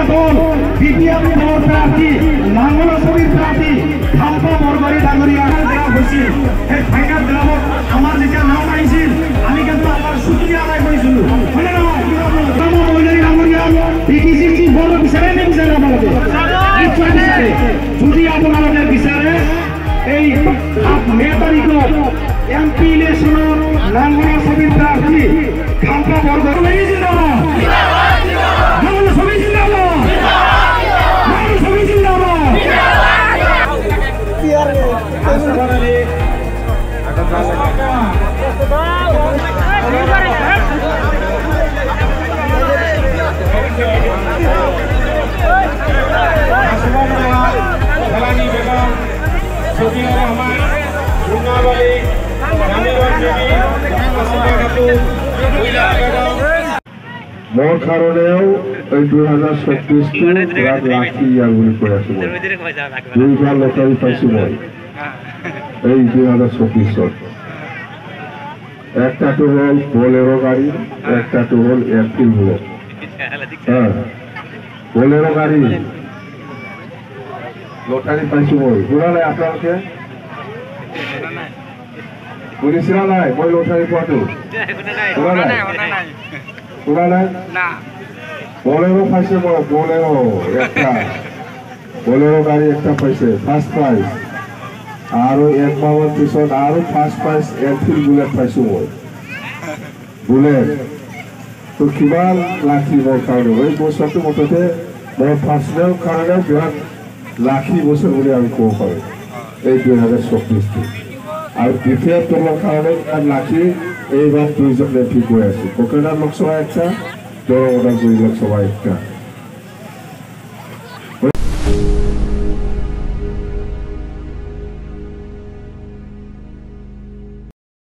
দল বিপিএম দলৰ প্ৰাৰ্থী নাঙলৰ ছবিৰ প্ৰাৰ্থী খাম্পা বৰবাৰী ডাঙৰীয়া গ্ৰাম হৈছিল। সেই ফাইনাল গ্ৰামত আমাৰ যেতিয়া নাম আহিছিল আমি কিন্তু আমাৰ ছুটি আদায় কৰিছিলোঁ, হয়নে নহয়? মহিলাৰী ডাঙৰীয়া বিকিছিল বৰ বিচাৰে নে বিচাৰে আপোনালোকে? নিশ্চয় বিচাৰে। যদি আপোনালোকে বিচাৰে এই ৭ মে তাৰিখত MP ইলেকশ্যনৰ নাঙলৰ ছবিৰ প্ৰাৰ্থী খাম্পা বৰবাৰী মোৰ কাৰণেও এই 2024টো বিৰাট লাকি ইয়াৰ বুলি কৈ আছো। 2টা লটাৰী পাইছো মই এই 2024ত। একটাটো হ'ল বলেৰো গাড়ী, একটাটো হ'ল এয়াৰফিল্ড বুলেট। বলেৰো গাড়ী লটাৰী পাইছো মই। শুনা নাই আপোনালোকে? শুনিছিলা নাই মই লটাৰী পোৱাটো? শুনা নাই? বলেৰো পাইছে মই, বলেৰো একটা, বলেৰো গাড়ী একটা পাইছে ফাৰ্ষ্ট প্ৰাইজ। আৰু 1 মাহৰ পিছত আৰু ফাৰ্ষ্ট প্ৰাইজ এয়াৰফিল্ড বুলেট পাইছো মই। বুলেট তো কিমান লাকি মোৰ কাৰণে। এই বছৰটো মুঠতে মোৰ পাৰ্চনেল কাৰণে বিৰাট লাকি বছৰ বুলি আমি ক'ব পাৰোঁ এই 2024টো। আৰু বিশেষ দলৰ কাৰণে লাকি এইবাৰ 2জন এমপি গৈ আছো। কোকৰাঝাৰ লোকসভা একটা, দৰঙৰ লোকসভা একটা।